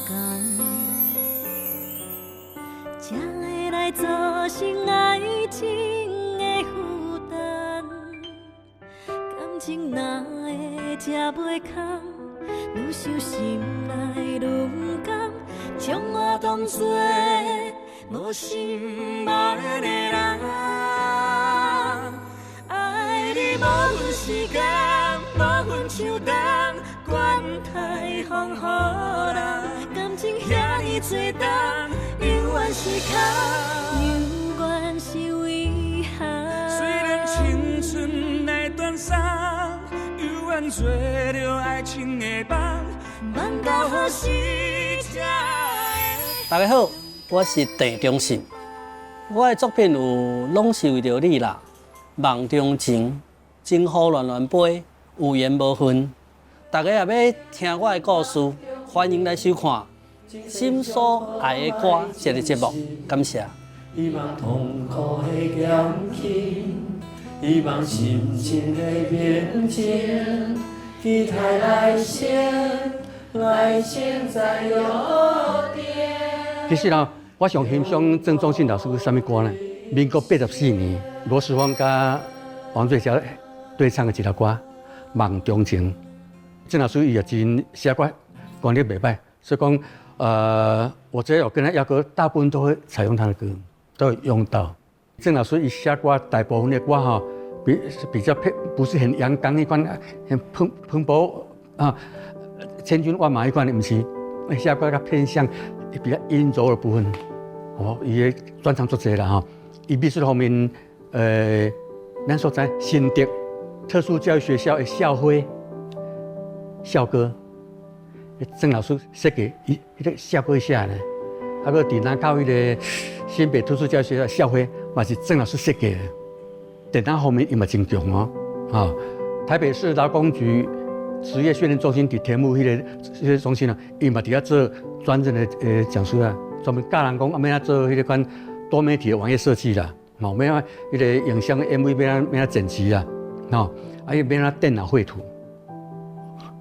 工，才会来造成爱情的负担。感情哪会这袂空？愈想心内愈不甘，将我当作无心无念的人。爱你无分时间，无分秋冬，管太风雨浪。感情遐尼多重，永远是空，永远是遗憾。虽然青春来短暂，犹原做着爱情的梦，梦到何时才会？大家好，我是陈忠信。我的作品有拢是为着你啦，梦中情，情雨乱乱飞，有缘无分。大家也要听我的故事，欢迎来收看《心所爱的歌》这个节目，感谢。希望痛苦的减轻，希望心情的平静，期待来生，来生再有点。其实啊，我上欣赏郑中信老师是什么歌呢？民国84年，罗时丰甲王瑞霞对唱的一条歌《梦中情》。郑老师也真写歌功力袂歹，所以讲，我只要有跟他邀歌，大部分都会采用他的歌，都有用到。郑老师一写歌，大部分的歌哈，比较不是很阳刚那款，很蓬勃啊，千军万马那款的，不是。写歌较偏向比较阴柔的部分。哦，伊个专长做侪啦哈。伊美术方面，咱所在新竹特殊教育学校的校徽。校歌，郑老师设计迄个校歌写呢，啊个伫南靠迄个新北特殊教育学校校徽，嘛是郑老师设计的。电脑方面伊嘛真强哦，啊，台北市劳工局职业训练中心伫天母迄个中心啊，伊嘛伫遐做专任的讲师啊，专门教人讲啊，要做迄个款多媒体的网页设计啦，要迄个影像 MV 要剪辑啦，啊，要电脑绘图。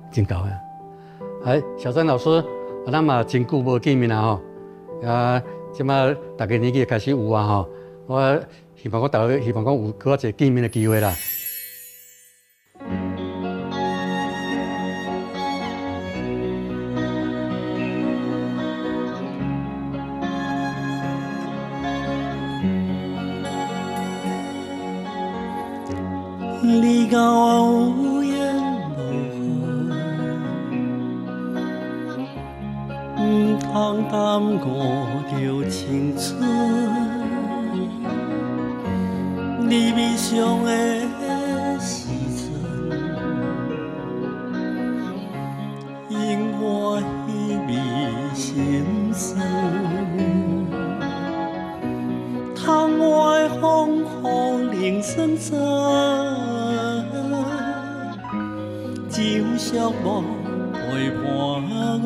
真高啊！哎，小张老师，咱嘛真久无见面啦吼，即马大家年纪开始有啊吼，我希望大家希望讲有搁一个见面的机会啦。你甲我有缘。唔通耽误着青春，你悲伤的时阵，永远稀微心酸。窗外风雨铃声声，就寂寞陪伴我。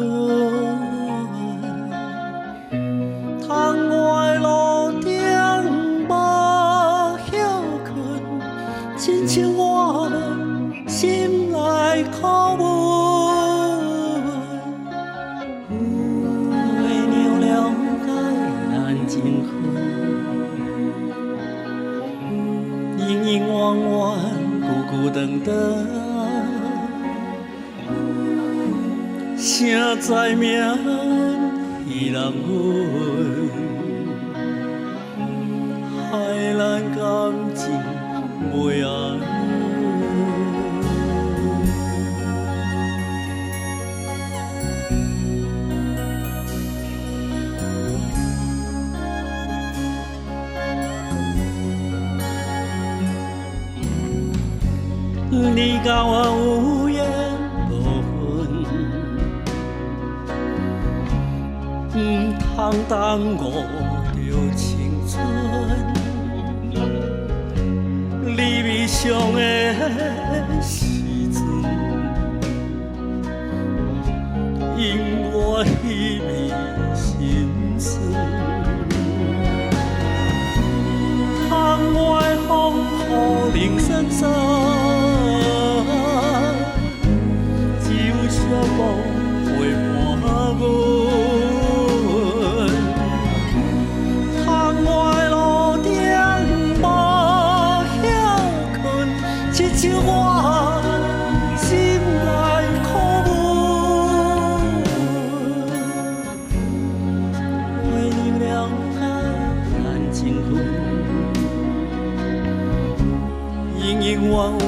窗外路顶无休困，亲像我心内拷问。为了了解咱情分，永永远远，久久长长，谁知命？伊人阮，害咱感情袂安稳。你甲我有缘无分。唔通耽误着青春，你悲伤的时阵，永远稀微心酸。窗外风雨铃声声，就寂寞陪伴我。幸福，永永远远，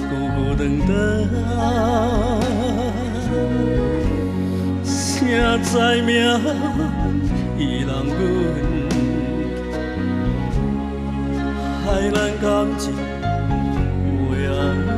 孤孤单单，谁知命已人阮，害咱感情袂安稳。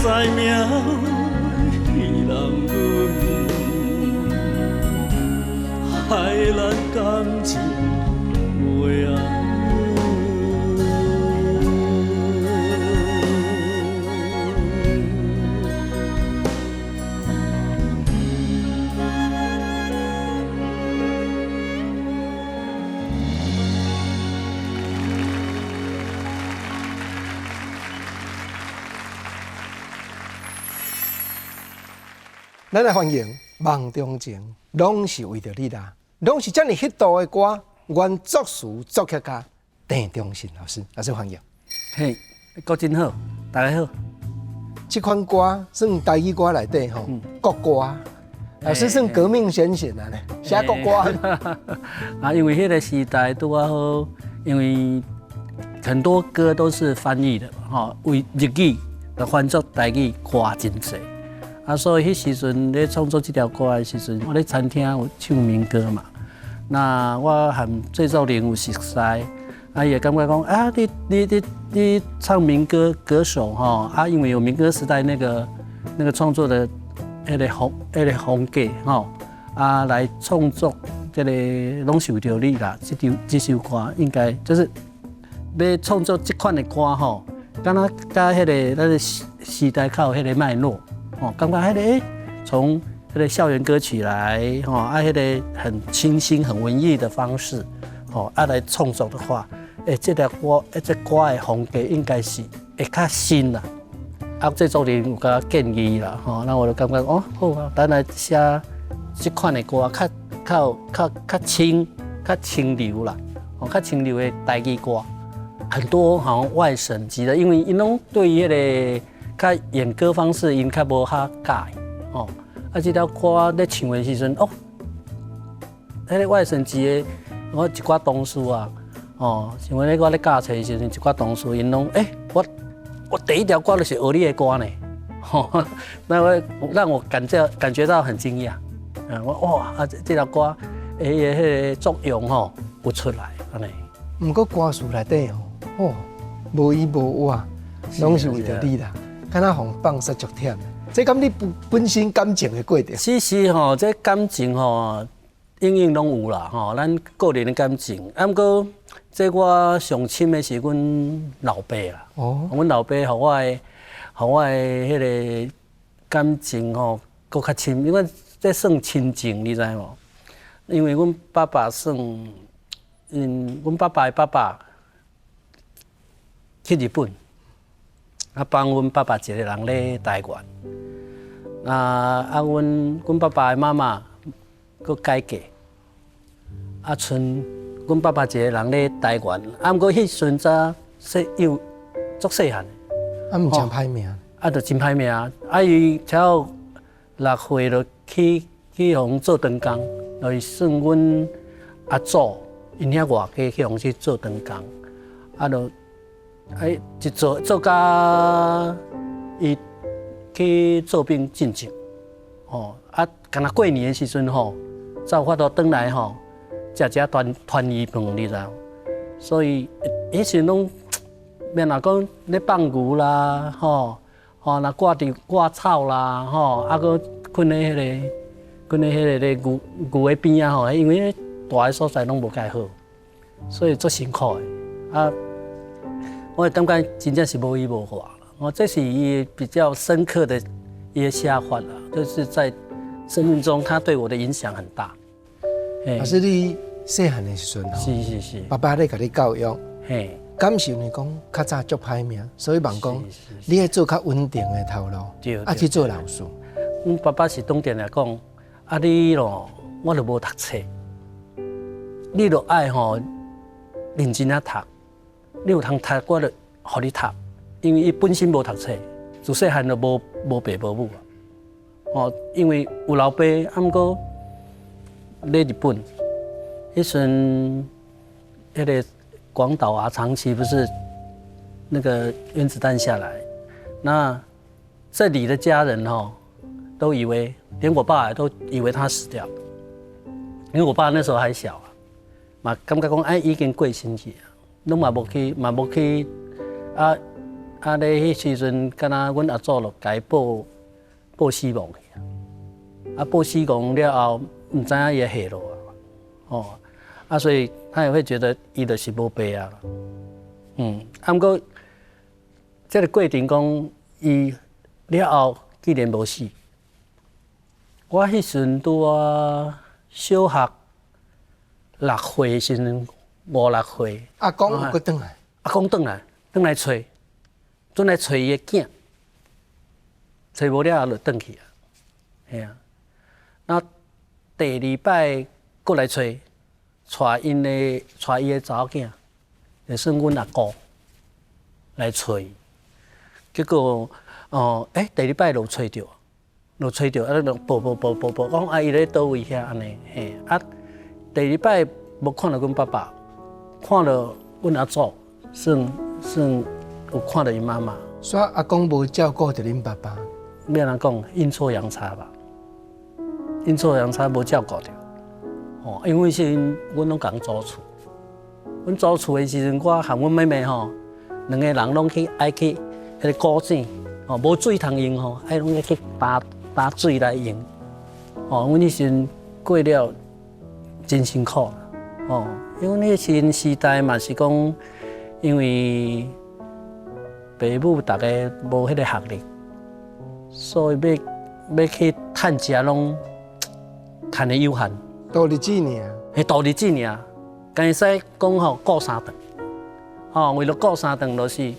在命已人阮，害咱感情袂安稳。咱来欢迎梦中情，拢是为着你啦，拢是遮尔迄度的歌，原作词作曲家郑中信老师，老师欢迎。嘿，歌真好，大家好。这款歌算台语歌内底吼，国歌，老师算革命先贤啊呢，写国歌。啊，因为迄个时代拄啊好，因为很多歌都是翻译的，吼，为日语的翻作台语歌真济。啊，所以迄时阵咧创作这条歌的时阵，我咧餐厅有唱民歌嘛。那我和最早年有熟悉，啊也感觉讲啊，你唱民歌歌手吼，啊因为有民歌时代那个创作的迄个风格吼，啊来创作这个拢是为着你啦，这首歌应该就是要创作这款的歌吼，敢若甲迄个咱的时代较有迄个脉络。哦，感觉迄个从迄个校园歌曲来，吼，啊，迄个很清新、很文艺的方式，吼，啊来创作的话，这条歌，这歌的风格应该是会较新啦。啊，制作人有甲建议啦，吼，那我就感觉哦，好啊，咱来写这款的歌，较清流啦，哦，较清流的台语歌，很多好像外省籍的，因为因拢对迄个。较演歌方式因较无较改哦，啊，这条歌咧唱的时阵哦，迄个外省籍的我一寡同事啊，哦，像我咧教册的时阵，一寡同事因拢我第一条歌就是学你的歌呢，吼，那会让我感觉到很惊讶，我哇啊这条歌迄个作用吼有出来安尼。毋过歌词内底吼，哦，无依无话，拢是为着你啦。敢若互放煞足忝，这敢你本身感情的过程？其实吼，这感情吼，应用拢有啦吼，咱个人的感情。啊，不过这我上深的是阮老爸啦。哦。阮老爸互我的迄个感情吼，搁较深，因为这算亲情，你知无？因为阮爸爸算，阮爸爸的爸爸去日本。啊，帮阮爸爸一个人咧台湾，阮爸爸的妈妈佫改嫁，啊，剩阮爸爸一个人咧台湾，啊，毋过迄时阵又足细汉，啊，毋真歹命，啊，就真歹命，啊，伊才有6岁就去互做长工，就是算阮阿祖因遐外家去互去做长工，啊，就。一做到伊去做兵进前，啊，敢若过年的时阵吼，才有法度转来吼，食团圆饭，你知道？所以迄时拢免若讲咧放牛啦，若挂草啦，啊个困咧咧牛的边啊吼，因为大个所在拢无介好，所以足辛苦的啊。我感觉真正是无依无话了。这是伊比较深刻的一些想法啦，就是在生命中他对我的影响很大。老师，你细汉的时阵是，爸爸咧甲你教育，嘿，感受你讲较早足歹命，所以望讲你要做较稳定的头路，啊去做老师。阮爸爸是当电来讲，啊你咯，我就无读册，你就爱认真啊读。你有通读，我就互你读，因为伊本身无读册，自细汉就无爸无母啊。因为有老爸，啊毋过咧日本，迄阵迄个广岛啊、长崎不是那个原子弹下来，那这里的家人都以为，连我爸都以为他死掉，因为我爸那时候还小啊，嘛感觉讲已经过身去啊。拢嘛无去，咧迄时阵，敢若阮阿祖就甲伊报死亡去啊，报死亡了后，唔知影伊下落啊，所以他也会觉得伊就是无爸啊，毋过这个过程讲伊了后既然无死，我迄时阵拄啊小学6岁时阵。5、6岁，阿公有搁转来，阿公转来找，转来找伊的囝，找无了就转去啊，系啊。那第2摆过来找伊的查某囝，就算阮阿姑来找伊，结果第2摆就找着，啊，就报，讲啊伊咧倒位遐安尼，嘿啊，第2摆无看到阮爸爸。看到阮阿祖，算有看到伊妈妈。所以阿公无照顾着恁爸爸。要人讲阴错阳差吧，阴错阳差无照顾着。因为是阮拢共租厝，阮租厝的时阵，我和阮妹妹两个人拢爱去迄个古井，无水通用爱拢去打水来用。阮迄时阵过了真辛苦因为那时时代嘛是讲，因为爸母大家无迄个学历，所以要去趁食拢趁的有限。度日子尔，迄度日子尔，敢使讲顾3顿，为了顾3顿，就是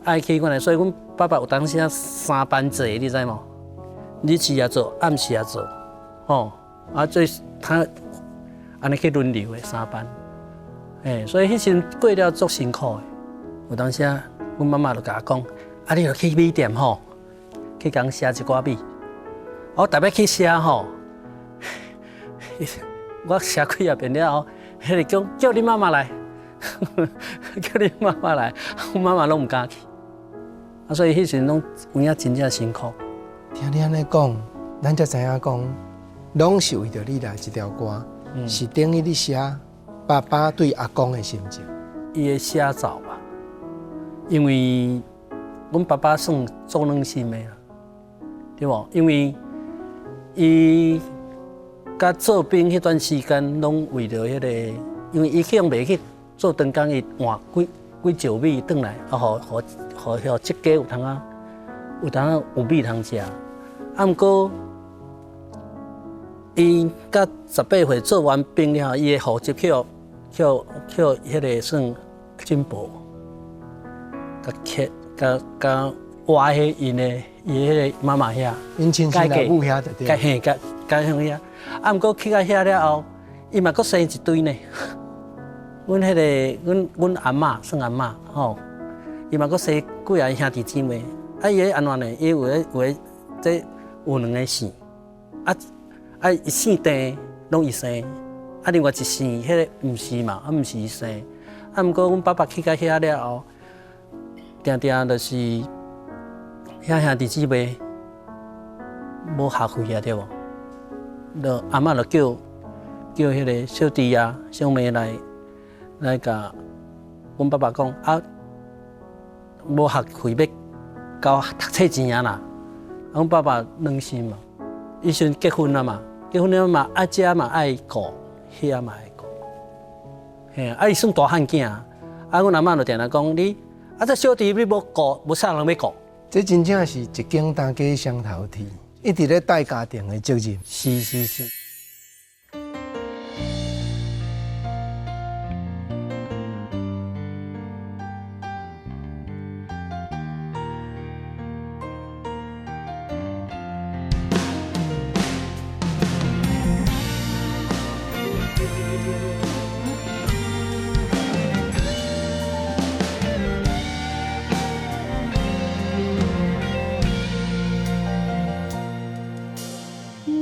爱去阮来，所以阮爸爸有当时3班做，你知无？日时也做，暗时也做，所以他安尼去轮流的3班。所以迄时过了足辛苦的。有当时阮妈妈就甲我讲，你著去米店去共写一寡米。我逐摆去写我写几页遍了后，迄个叫你妈妈来，叫你妈妈来，阮妈妈拢唔敢去。所以迄时拢有影真正辛苦。听你安尼讲，咱才知影讲，拢是为着你来一条歌，是等于你写爸爸对阿公的心情。伊的写照吧，因为阮爸爸算做软心的啦，对无？因为伊甲做兵迄段时间，拢为着迄个，因为伊去袂去做长工，伊换几石米转来，互这家有通有米通食。毋过伊甲18岁做完兵了后，伊的户籍叫迄个算进步，甲挖迄因迄个妈妈遐，因亲戚老母遐就对。嘿，甲向遐。毋过去到遐了后，伊嘛阁生一堆呢。阮阮阿嬷算阿嬷伊嘛阁生几个兄弟姊妹。伊咧安怎呢？伊有诶，这有2个姓，姓丁拢伊生。另外一姓，迄个毋是嘛，毋是伊生。毋过阮爸爸去到遐了后，定就是遐兄弟姊妹无学费啊，对无？就阿嬷就叫迄个小弟啊、小妹来甲阮爸爸讲啊，无学费要交读册钱啊啦。阮爸爸软心嘛，伊时阵结婚了嘛，结婚了嘛，啊遮嘛爱顾，遐嘛爱顾，嘿，啊伊算大汉囝，啊阮阿嬷就定定讲你，啊这小弟你无顾，无啥人要顾。这真正是一肩担起双头铁，一直咧带家庭的责任。是。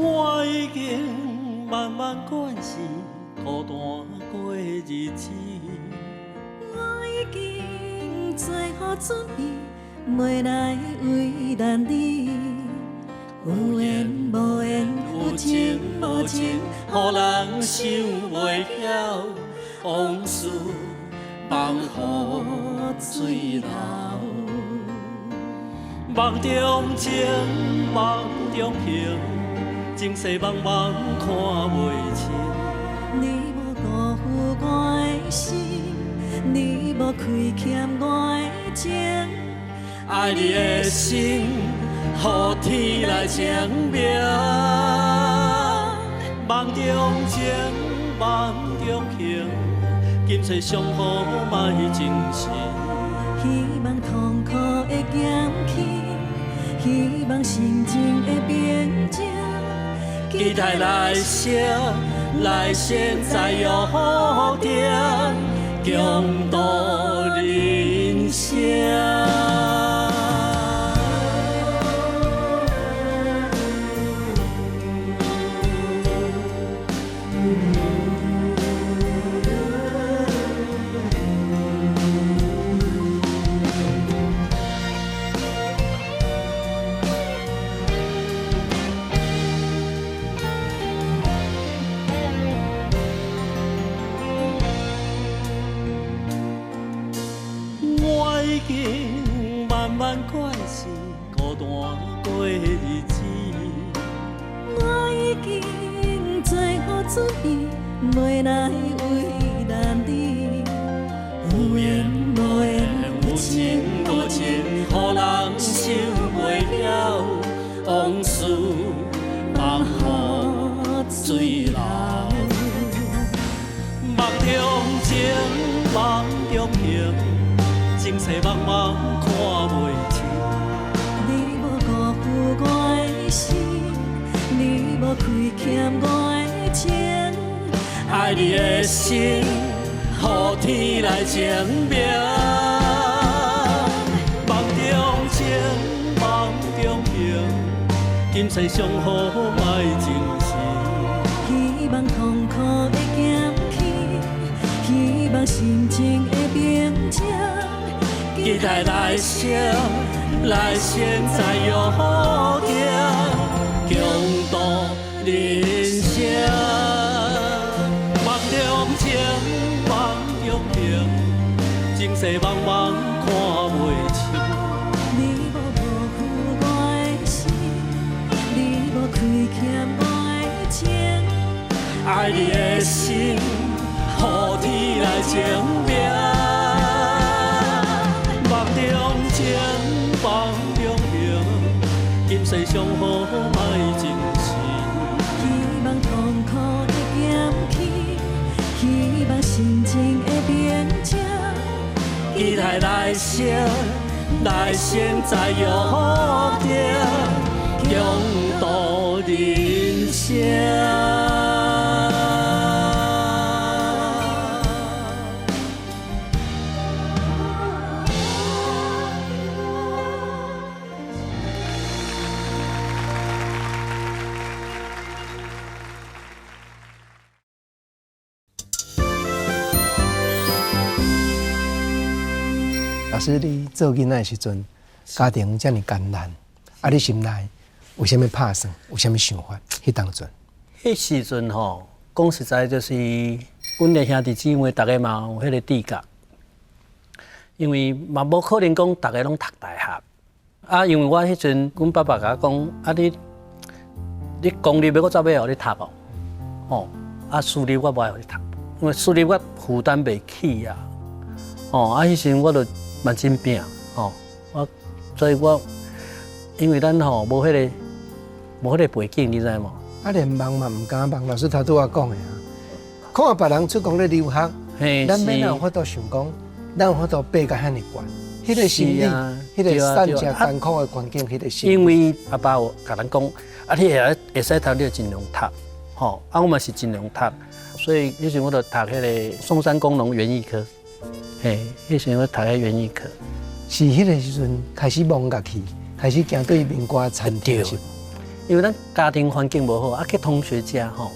我已经慢慢惯是孤单过日子，我已经做好准备，袂来为难你。有缘无缘，有情无情，予人想袂晓，往事放予水流。梦中情，梦中萍，前世茫茫看袂清。你无辜负我的心，你无亏欠我的情。爱你的心，予天来证明。梦中情，梦中萍，今世上好莫真心。希望痛苦会减轻，希望心情会平静。期待来生，来生再有好定，共度人生。我已经慢慢惯是孤单过日子，我已经做好准备，袂来为难你。有缘无缘，有情无情，予人想袂晓，往事放予水流。梦中情，梦中萍，前世茫茫看袂清。你无辜负我的心，你无亏欠我的情。爱你的心，予天来证明。梦中情，梦中萍，今世上好莫真心。希望痛苦会减轻，希望心情会平静。期待来生，来生再有好定，共度人生。梦中情，梦中萍，前世茫茫看袂清。你无辜负我的心，你无亏欠我的情。爱你的心，予天来证明。梦中情，梦中萍，今世上好莫真心。希望痛苦会减轻，希望心情会平静。期待来生，来生再有好定，共度人生。老师，你做囡仔的时阵，家庭这么艰难，啊，你心内为什么拍算？有什么想法？迄当阵，迄时阵吼，讲实在就是，阮的兄弟姊妹大家嘛有迄个志觉，因为嘛无可能讲大家拢读大学，啊，因为我迄阵，阮爸爸甲我讲，啊你公立要我走要互你读哦，吼，啊私立我无爱互你读，因为私立我负担袂起啊，哦，啊迄时我就嘛真拼，吼，所以我因为咱吼无迄个背景，你知无？啊，连梦嘛唔敢梦。老师头拄我讲的啊，看别人出国咧留学，咱免有法度想讲，咱有法度爬到遐尼悬。迄个心理，迄个善加艰苦的环境，迄个心理。因为阿爸有甲咱讲，啊，你会使读，你就尽量读，吼，啊，我嘛是尽量读，所以迄时我就读迄个松山工农园艺科，嘿，迄时我读迄园艺科。是迄个时阵开始忙下去，开始行对民歌产业。因为咱家庭环境无好，啊，去同学家吼，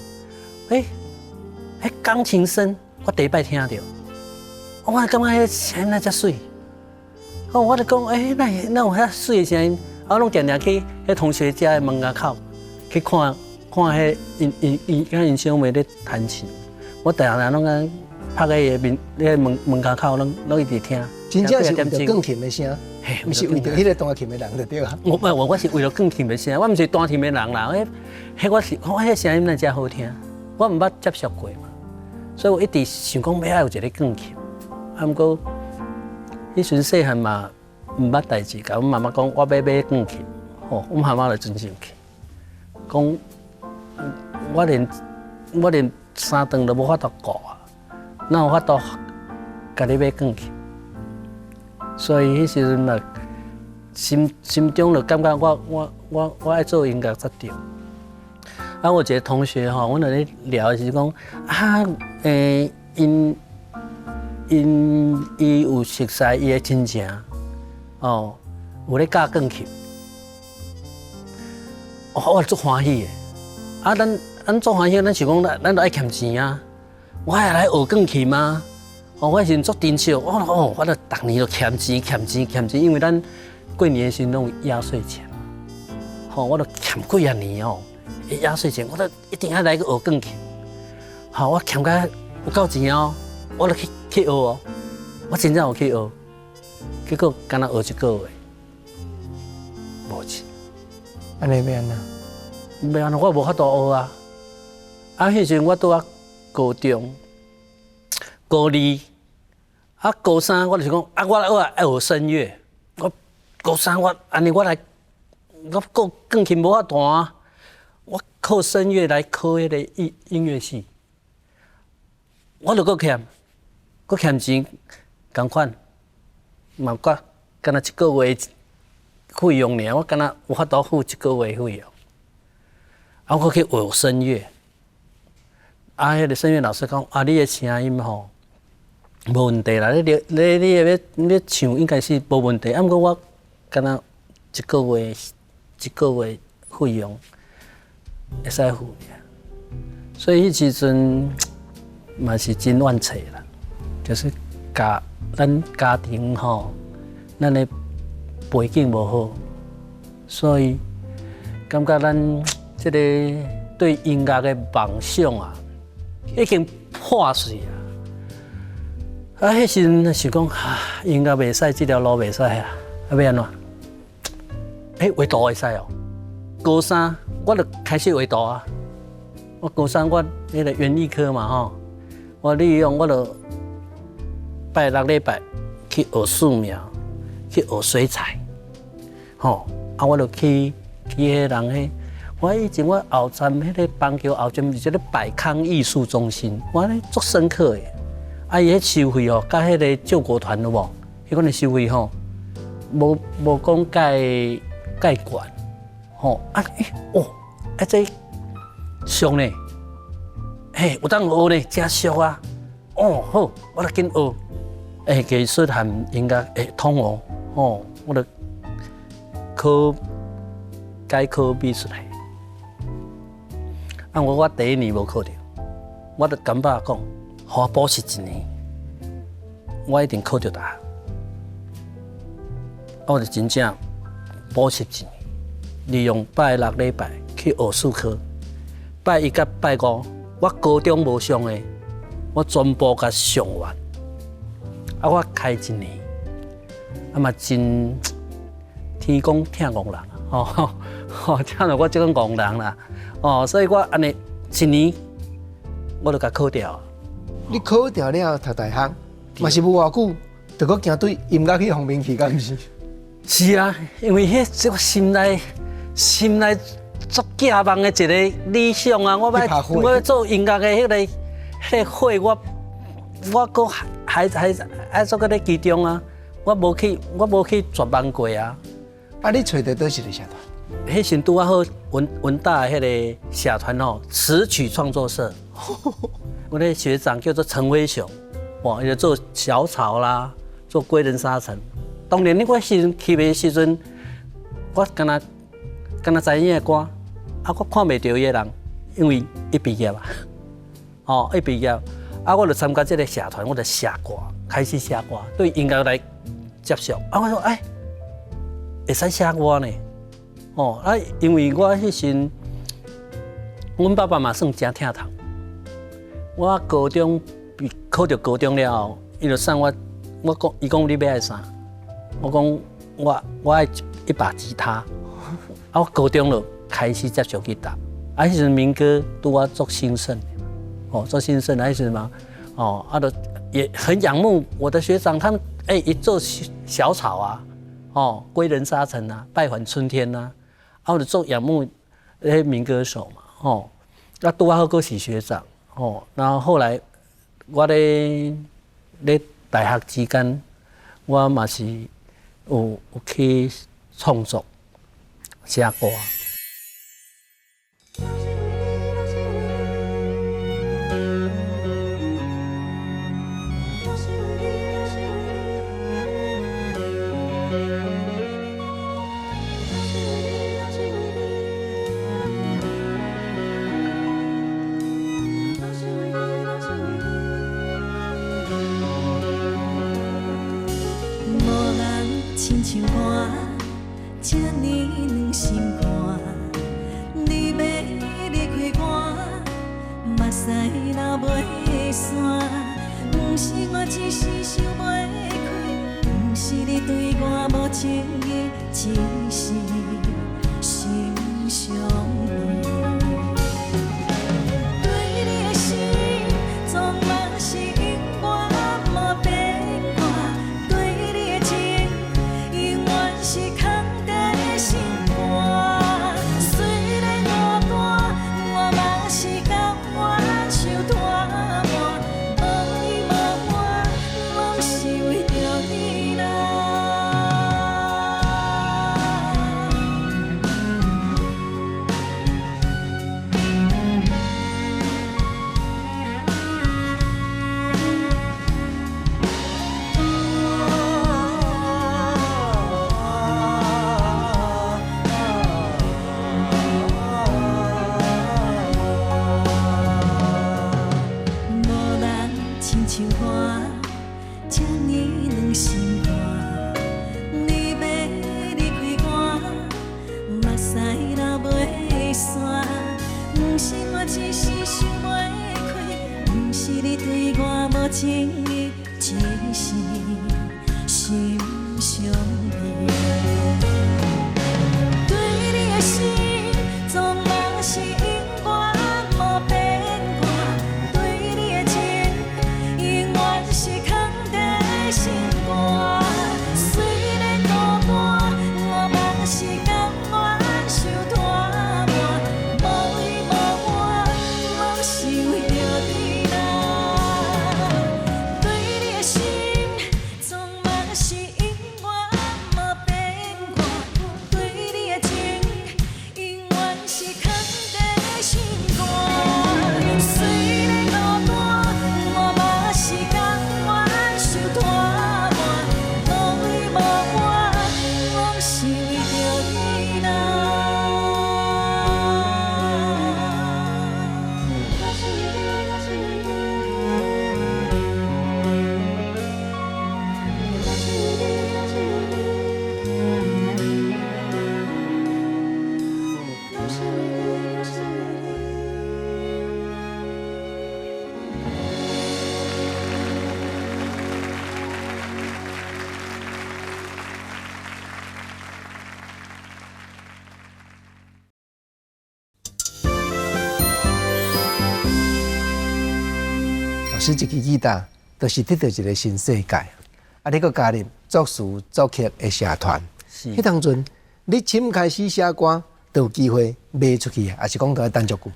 钢琴声我第一摆听到，我感觉迄声音哪遮水，哦，我就讲，那有遐水的声音，我拢定定去迄同学家的门牙口去看迄因小妹咧弹琴，我定定拢个拍喺门牙口，拢一直听。真正是为着钢琴的声，毋是为着迄个弹琴的人就对啊。我是为了钢琴的声，我毋是弹琴的人啦。我迄声音哪遮好听，我毋捌接触过嘛，所以我一直想讲要有一个钢琴。啊，毋过迄阵细汉嘛，毋捌代志，甲阮妈妈讲我要买钢琴，吼，阮妈妈就真生气，讲我连3顿都无法度过啊，哪有法度甲你买钢琴？所以迄时阵嘛，心中就感觉我爱做音乐才对。啊，我一个同学吼，阮在咧聊的是讲啊，伊有熟悉伊的亲情，哦，有咧教钢琴，我足欢喜的。啊，咱足欢喜，咱想讲咱都爱欠钱啊，我也来学钢琴啊。哦，我是足珍惜，我就逐年都欠钱，因为咱过年的时拢有压岁钱嘛。吼，我都欠几啊年哦，压岁钱我都一定要来个学钢琴。好，我欠甲有够钱哦，我就去学哦，我真正有去学，结果干那学一个月，无钱。安尼要安怎？要安怎？我无法度学啊。啊，迄阵我拄啊高中、高二。啊，高三我就是讲，啊，我爱学声乐。我高三我安尼我钢琴无法弹啊，我靠声乐来考迄个音乐系。我就搁欠钱，同款，嘛敢若一个月费用尔，我敢若有法度付一个月费用。啊，我去学声乐。啊，迄个声乐老师讲，啊，你的声音吼。无问题啦，你要唱应该是无问题。啊，毋过我敢若一个月费用会使付尔，所以迄时阵嘛是真怨气啦，就是咱家庭吼，咱的背景无好，所以感觉咱这个对音乐的梦想啊，已经破碎啊。啊，迄时阵想讲，音乐袂使，这条路袂使啊，要安怎？画图会使哦。高三我就开始画图啊。我高三我迄个园艺科嘛吼，我利用我就拜6礼拜去学素描，去学水彩，吼啊，我就去迄人迄。我以前我后站迄个邦桥后站是一个百康艺术中心，我咧足深刻的。啊，伊迄收费哦，甲迄个救国团有无？迄款的收费吼，无讲介悬，吼啊这俗呢，嘿有当学呢，真俗啊！哦好，我来紧学，技术含音乐通学，哦，我来考美术系，啊我第一年无考着，我就敢爸讲。互我补习1年，我一定考到大学。我就真正补习1年，利用拜6礼拜去学数科，拜1甲拜5，我高中无上的，我全部甲上完。啊，我开1年，啊嘛真天公疼憨人这样我这个憨人啦，所以我安尼1年我就甲考掉。你考掉了读大学，嘛是无偌久，就搁行对音乐去方面去，敢毋是？是啊，因为迄我心内足寄望的一个理想啊，我要做音乐的迄个火，我搁还做个咧其中啊，我无去绝望过啊。啊，你找到倒一个社团？迄时拄啊好文大的迄个社团词曲创作社，我的学长叫做陈威雄，伊就做小草啦，做归人沙尘。当年我时阵去的时阵，我敢若知影的歌，啊，我看袂到伊个人，因为一毕业啊，一毕业，啊，我就参加这个社团，我就写歌，开始写歌，对音乐来接触。啊，我说会使写歌呢，因为我迄时，阮爸爸嘛算真疼痛。我高中考到高中了后，伊就送我讲，伊讲你要爱啥？我讲我爱一把吉他。啊，我高中就开始接触吉他。啊，迄阵民歌拄啊做兴盛，做兴盛那时嘛，就也很仰慕我的学长，他们一做小草啊，归人沙尘啊，拜还春天啊，我就做仰慕那些民歌手嘛，那拄啊好个是学长，然后后来我咧大学之间，我嘛是有去创作写歌。师一支吉他，就是得到一个新世界。啊，你搁加入作词作曲的社团，迄当阵你先开始写歌，就有机会卖出去啊，还是讲都要等足久？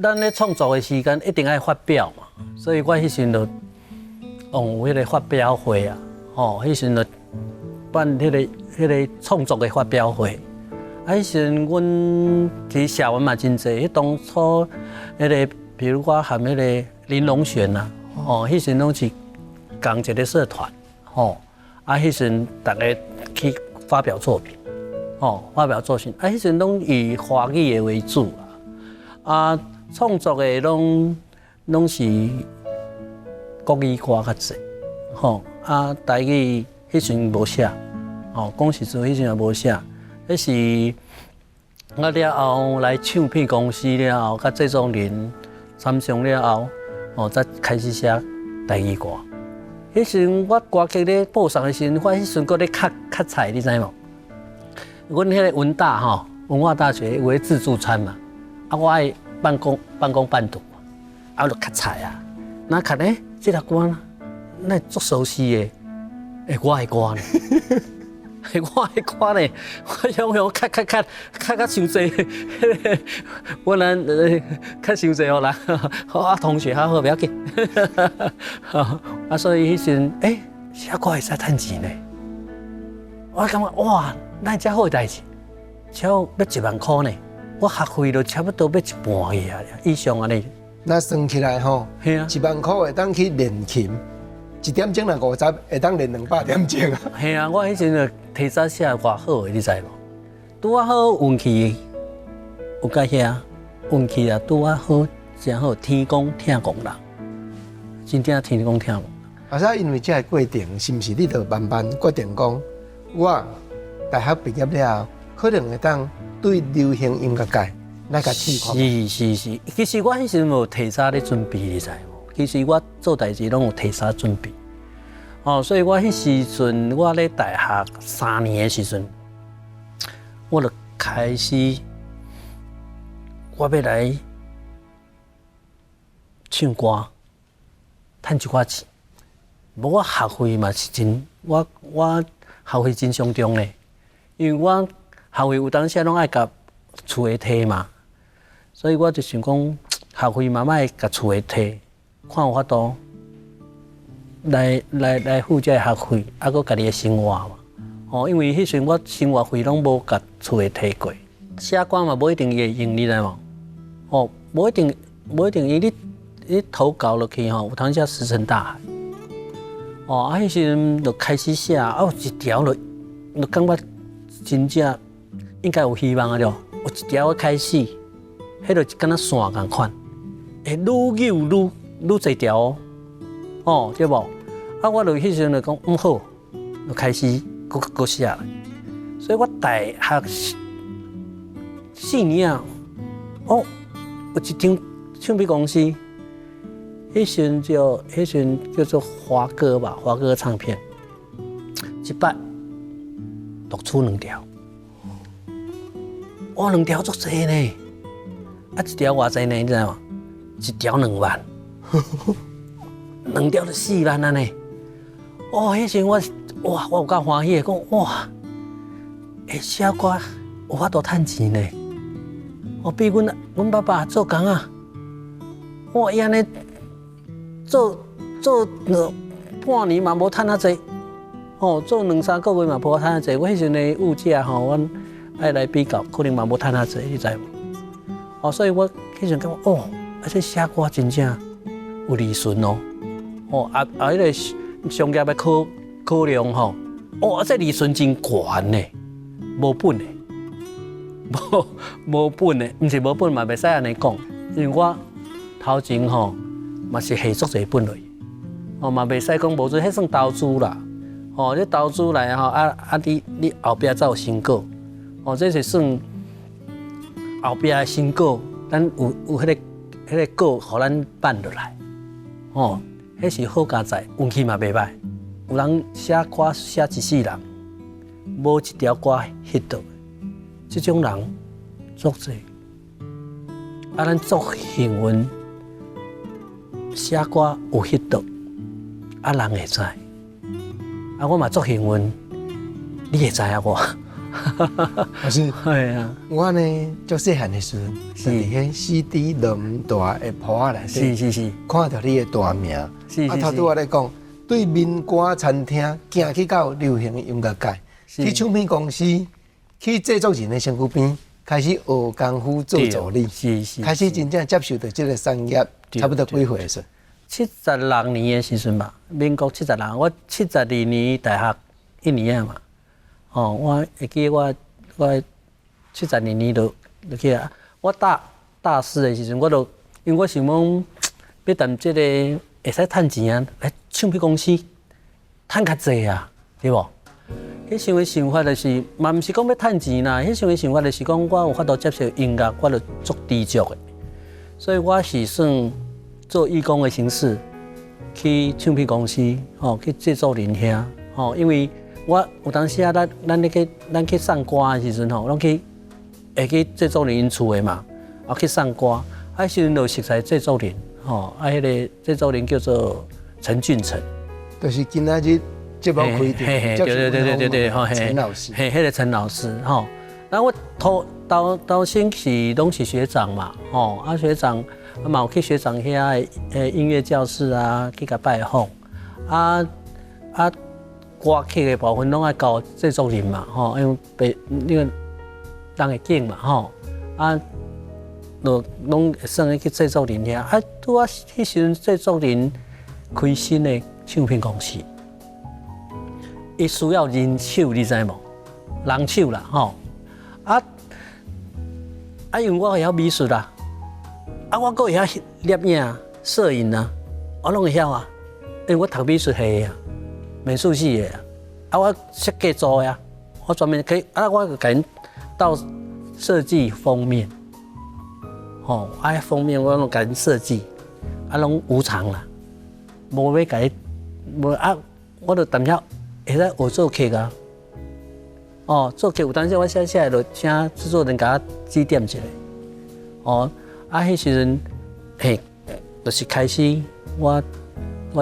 咱咧创作的时间一定爱发表嘛，所以我迄时就往迄个发表会啊，迄时就办迄个创作的发表会。啊，迄时阮其实写文嘛真济，迄当初迄个，比如我含迄个林龙璇呐，迄时拢是共一个社团，迄时大家去发表作品，发表作品，迄时拢以华语的为主啊，创作的拢是国语歌较济，台语迄时无写，讲实在迄时也无写，迄是我了后来唱片公司了后，甲制作人参详了后，才开始写台语歌。迄时我歌曲咧播送的时候，我迄时搁咧较菜，你知无？阮迄个文大文化大学有个自助餐嘛，我爱半工半读，我就较菜啊。那看咧，这个歌呢，那足熟悉的，我的歌呢，我的歌呢，我想较伤济，我咱较伤济互人，同学较好不要紧，所以迄时写歌会使趁钱呢，我感觉哇，那遮好的代志，超要10000块呢，我学费就差不多要一半去啊，以上安尼。那算起来10000块会当去练琴，1点钟来50会当练200点钟啊。系啊，我迄阵就提早写偌好的，你知无？拄啊好运气，有甲遐运气啊，拄啊好，真好，天公疼工人，真正天公疼工人。啊，所以因为这个过程，是毋是你就慢慢决定讲，我大学毕业了后，可能会当对流行音乐界来甲试看。是，其实我迄时无提早咧准备，你知无？其实我做代志拢有提早准备。所以我迄时阵，我咧大学3年的时阵，我就开始，我要来唱歌，赚一寡钱。无我学费嘛是真，我学费真伤重咧，因为我学费有当时拢爱甲厝的摕嘛，所以我就想讲学费嘛莫甲厝的摕，看有法度来付这学费，搁家己的生活嘛。因为迄时我生活费拢无甲厝的摕过，写歌嘛无一定会用，你知无？无一定，因为你投稿落去有当时石沉大海。迄时就开始写，有一条就感觉真正应该有希望啊！了，有一条开始，迄就敢若线共款，愈扭愈侪条对无？我就迄时就讲好，就开始搁写啦。所以我大学4年啊，有一张唱片公司。迄时叫做华歌吧，华歌唱片，一摆录出2条，2条足济呢，一条偌济呢，你知无？一条2万，2条就4万啊呢。迄时我有够欢喜，讲写歌有法度趁钱呢。比阮爸爸做工啊，伊安尼。做半年嘛无趁啊济，做2-3个月嘛无趁啊济。我迄阵的物价阮爱来比较，可能嘛无趁啊济，你知无？所以我迄阵感觉这写歌真正有利润迄个商业的考量这利润真悬呢，无本的，无本的，毋是无本嘛，袂使安尼讲，因为我头前嘛是下足侪本落去，嘛袂使讲无做，迄算投资啦。这投资来你后壁才有成果。这是算后壁的成果，咱有迄个果，互咱办落来。迄是好佳哉，运气嘛袂歹。有人写歌写一世人，无一条歌 hit 到，这种人足侪。咱足幸运。写歌有迄度，啊人会知，啊我嘛足幸运，你会知啊我。老师，系啊，我呢足细汉的时阵，是伫迄CD龙大的铺仔内底，是，看到你的大名，是头拄我咧讲，对民歌餐厅行去到流行音乐界，去唱片公司，去制作人的身躯边，开始学功夫做助理，是，开始真正接受到这个产业，差不多几岁时？76年的时阵吧，民国76，我72年大学1年嘛。哦，我会记我72年就去啊。我大四的时阵，我就因为我想讲要谈这个会使趁钱啊，来唱片公司趁较济啊，对无？迄时候的想法就是，嘛毋是讲要趁钱啦，迄时候的想法就是讲我有法度接受音乐，我就做知足的，所以我是算做义工的形式去唱片公司，去制作人遐，因为。我有当时啊，咱去送歌的时阵吼，拢会去制作人因厝的嘛，去送歌。迄时阵就熟悉制作人，迄个制作人叫做陈俊成，就是今仔日节目开的，对，陈老师，迄个陈老师，然后我头先是拢是学长嘛，学长嘛有去学长遐音乐教室啊，去甲拜访，歌曲的部分拢爱交制作人嘛，因为那个人会紧嘛，就拢会算去制作人遐。拄啊，迄时阵制作人开新的唱片公司，伊需要人手，你知无？人手啦，因为我会晓美术啦，我阁会晓摄影、摄影啊，我拢会晓啊，因为我读美术系啊。美术系的我设计组的我专门可以我就给到设计封面，封面我拢给设计，拢无偿啦，无要给无我就当下会使学做客啊，做客有当时我写来就请制作人给我指点一下，迄时阵就是开始我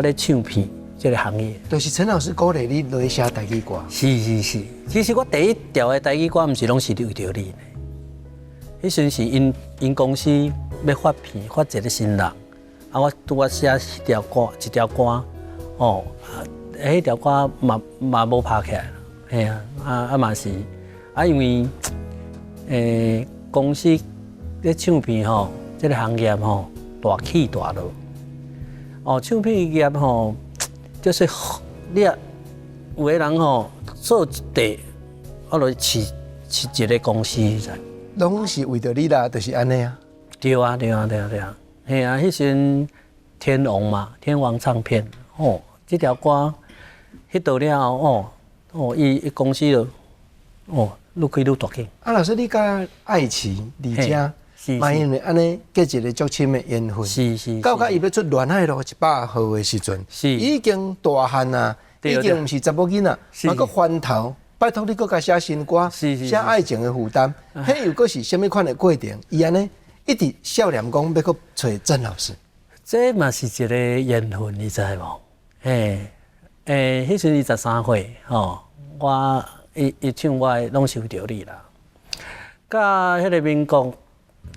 咧唱片。这个行业，就是陈老师鼓励你来写台语歌。是，其实我第一条的台语歌，毋是拢是为着你呢。迄时是因公司要发片，发一个新人，我拄我写一条歌，迄条歌嘛无拍起来，嘿啊，嘛是因为公司咧唱片这个行业大起大落，唱片业就是你有的人做一地，我就饲一个公司在。拢是为着你啦，就是安尼啊。对啊，嘿啊，迄时阵天王嘛，天王唱片，这条歌迄到了伊公司就愈开愈大间。老师，你甲爱琪、李佳，嘛因为安尼结一个足深的缘分。是。到伊要出恋爱路100号的时阵，已经大汉啊，已经毋是查某囡仔，嘛搁翻头，拜托你搁甲写新歌，写爱情的负担，迄又搁是虾米款的过程？伊安尼一直笑念讲要搁找郑老师。这嘛是一个缘分，你知无？迄时23岁，我伊唱我的拢是为着你啦。甲迄个民国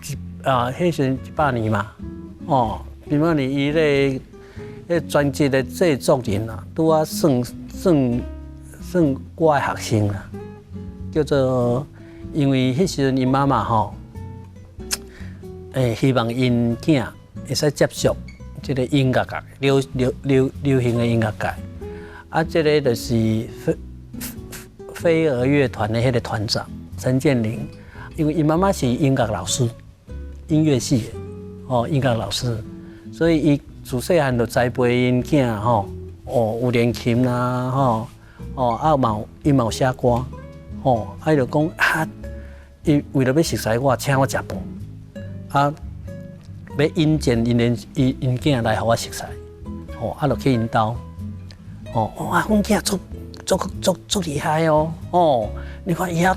迄时100年嘛，100年伊咧专辑的制作人啊，拄啊算我的学生啦，叫做因为迄时阵因妈妈希望因囝会使接触这个音乐界，流行的音乐界，这个就是飞儿乐团的迄个团长陈建林，因为因妈妈是音乐老师，音乐系的音乐老师，所以伊自细汉就栽培因囝有练琴啦伊嘛有写歌伊就讲伊为了要熟悉我，请我食饭要引荐因囝来互我熟悉就去因兜阮囝足厉害你看伊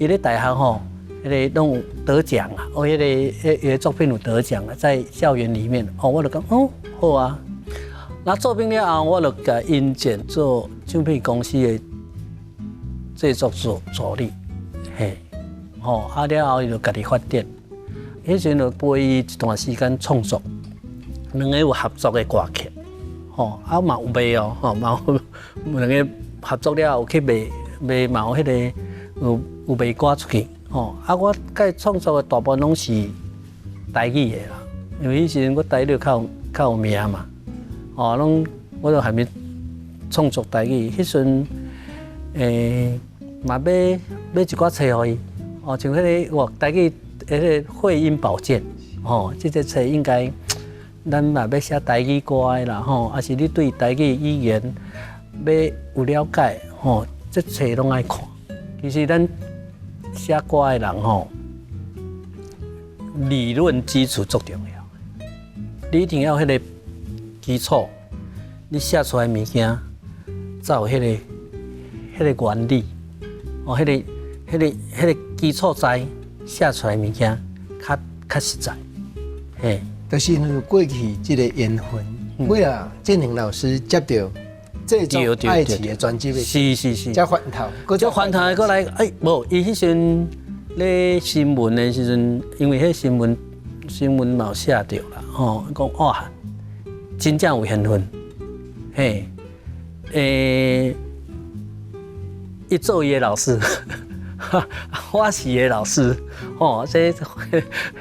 咧大学迄个拢有得奖啊，迄个作品有得奖啊，在校园里面，我就讲好啊。那作品了后，我就甲引荐做唱片公司的制作助理，嘿，了后伊就家己发展。迄阵就陪伊一段时间创作，两个有合作的歌曲，嘛有卖哦，嘛有两个合作了有去卖嘛有迄个有卖歌出去，我甲伊创作的大部分拢是台语的啦，因为迄时我台语较有名嘛，我就还没创作台语，迄阵嘛买一寡册互伊，像迄个台语。迄个会阴宝鉴，这个册应该咱嘛要写台语歌的啦，还是你对台语语言要有了解，这册拢爱看。其实咱写歌的人理论基础足重要，你一定要有迄个基础，你写出来物件才有迄个原理，迄个基础在。写出来物件较实在，嘿，就是因为过去这个缘分，为了建宁老师接到这种爱情的专辑的，是，才翻头，才翻头过来，无，伊迄阵咧新闻的时阵，因为迄新闻嘛有写到啦，讲哇，真正有缘分，嘿，伊做伊的老师。我是伊老师，这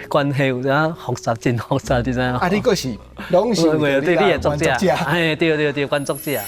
关系有点复杂，真复杂，你知影？你个是拢是对你的作者，对，关作者。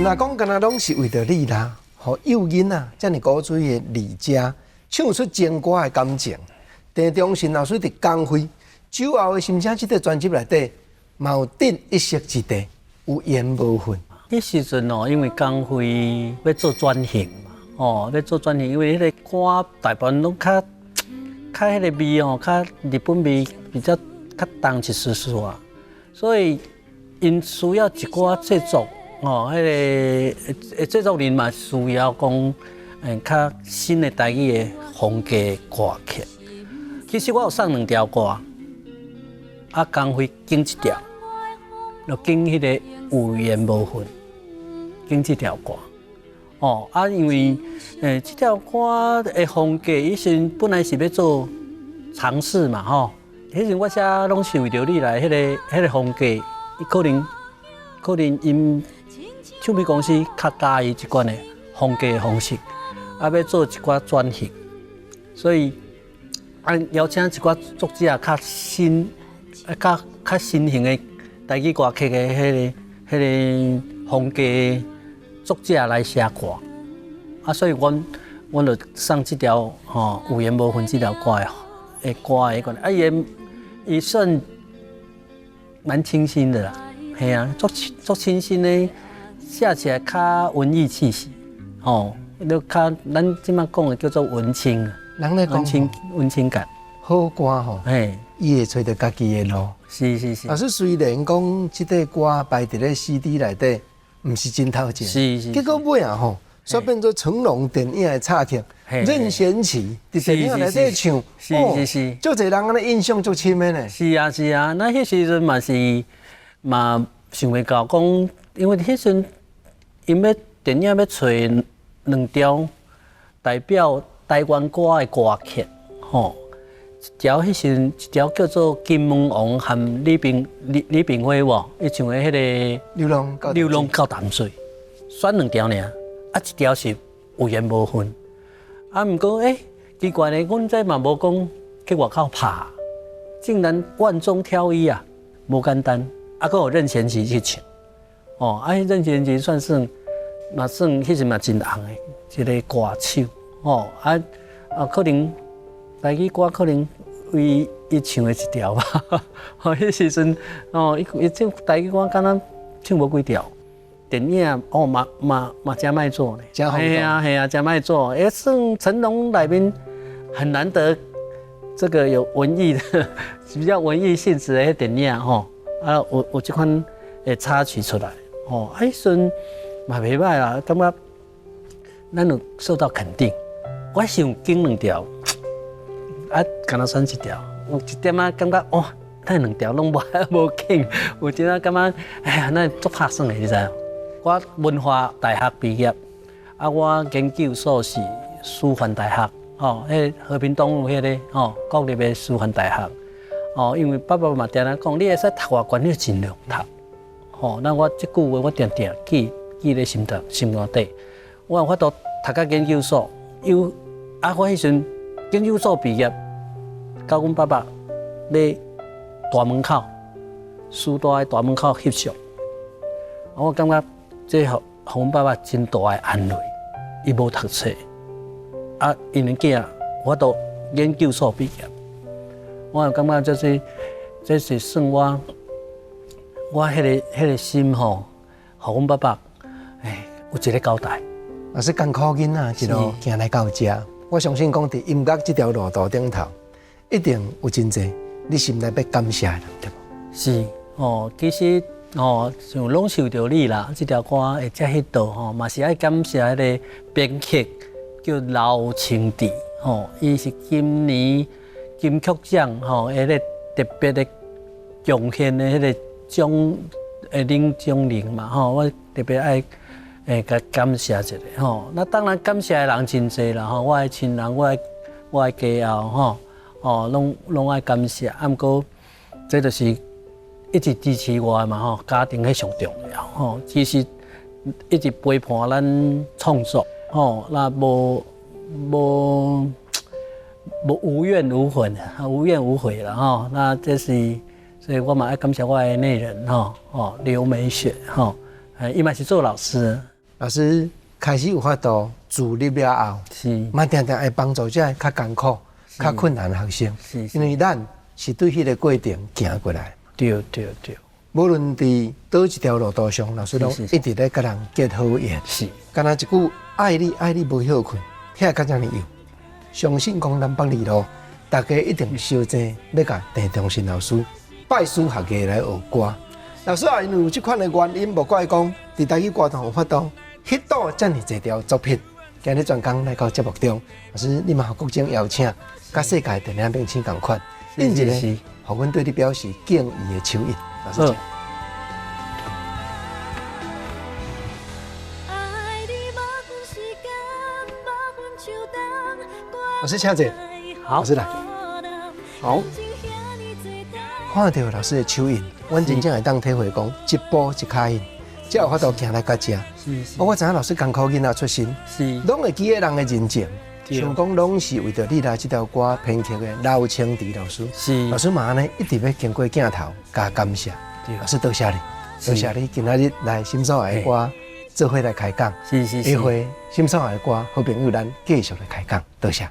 若讲敢若拢是为着你啦，互幼囡啊，遮尔古锥的李家唱出情歌的感情。陈忠信老师伫光辉酒后的心声，这个专辑内底，嘛有得一席之地，有缘无分。迄时阵哦，因为光辉要做转型嘛，要做转型，因为迄个歌大部分拢较迄个味哦，较日本味比较较重一丝丝啊，所以因需要一寡制作迄个制作人嘛需要讲较新的台语的风格歌曲。其实我有送2条歌，光辉经一条，就经迄个有缘无分，经这条歌。因为这条歌的风格，以前本来是要做尝试嘛，迄阵我写拢是为着你来，迄个风格，可能因唱片公司较介意这款的风格的方式，要做一寡转型，所以邀请一寡作者较新型的台语歌曲的迄个风格作者来写歌，所以阮就送这条有缘无分这条歌的歌的款，伊算蛮清新的啦，系啊，足清新的，写起来较文艺气息，就较咱即摆讲的叫做文青，人咧讲文青感，好歌吼，伊会找到家己的路。是。老师虽然讲即个歌摆伫咧 CD 内底，毋是真头前，是，结果尾啊吼，煞变做成龙电影的插曲，任贤齐伫电影内底唱，是，足侪人安尼印象足深的呢。是啊，那迄时阵嘛想袂到讲，因为迄阵因要电影要找2条代表台湾歌的歌曲，一条迄时阵一条叫做《金门王》和李炳辉喎，伊唱的迄个流浪到淡水，选2条尔，一条是有缘无分，毋过奇怪咧，阮这嘛无讲去外口拍，竟然万中挑一啊，无简单，搁有任贤齐去唱，任贤齐算迄阵嘛真红的一个歌手，可能台语歌可能为伊唱的一条吧，迄时阵伊唱台语歌敢若唱无几条。电影嘛真歹做呢，系啊，真歹做。算成龙内面很难得，这个有文艺的比较文艺性质的电影有这款的插曲出来，迄阵嘛袂歹啦，感觉咱有受到肯定。我想经2条，敢若选1条，有一点感觉咱2条拢无紧，有一点感觉咱足拍算的，你知？我文化大学毕业，我研究所是师范大学，和平东路迄个国立的师范大学，因为爸爸嘛定定讲，你会使读外关，你就尽量读，那我这句话我定定记咧心肝底。我有法度读到研究所，我迄阵研究所毕业，甲阮爸爸咧大门口，师大的大门口翕相，我感觉。这互阮爸爸真大的安慰，伊无读册，因为囝我都研究所毕业，我感觉这是算我迄个心互阮爸爸，有一个交代。也是艰苦囡仔一路行来到这，我相信讲伫音乐这条路途顶头，一定有真侪你心内要感谢的，对无？是其实。像拢受着你啦，这条歌会遮迄度嘛是爱感谢迄个编曲叫刘清志伊是今年金曲奖迄个特别的贡献的迄个奖领奖人嘛我特别爱甲感谢一下那当然感谢的人真侪啦我的亲人，我的家后拢爱感谢，毋过这就是一直支持我的嘛家庭迄上重要其实一直陪伴咱创作那无怨无悔无怨无悔了那这是所以我嘛爱感谢我的内人刘美雪伊嘛是做老师。老师开始有法度自立了后，是，嘛定定会帮助这较艰苦、较困难的学生，是，因为咱是对迄个过程行过来。对。无论伫倒一条路途上，老师拢一直咧甲人结好缘。是，敢若一句爱你无休困，遐甲遮尔有。相信讲咱北二路，大家一定小济要甲陈忠信老师拜师学艺来学歌。老师啊，因为有即款的原因，无怪讲伫台语歌坛有法度迄度遮尔侪条作品。今日专工来到节目中，老师你嘛互国政邀请，甲世界电影明星同款，印一个，互阮对你表示敬意的手印。老师请。老师请坐，好，老师来，好。看到老师的手印，阮真正会当体会讲一步一脚印，才有法度行来到遮。我知影老师艰苦囡仔出身，拢会记得人的人情，想讲拢是为着你来这条歌编曲的刘清池老师。老师嘛安尼一直要经过镜头，加感谢。老师多谢你，多谢你今仔日来心所爱的歌做伙来开讲。会会心所爱的歌，好朋友咱继续来开讲，多谢。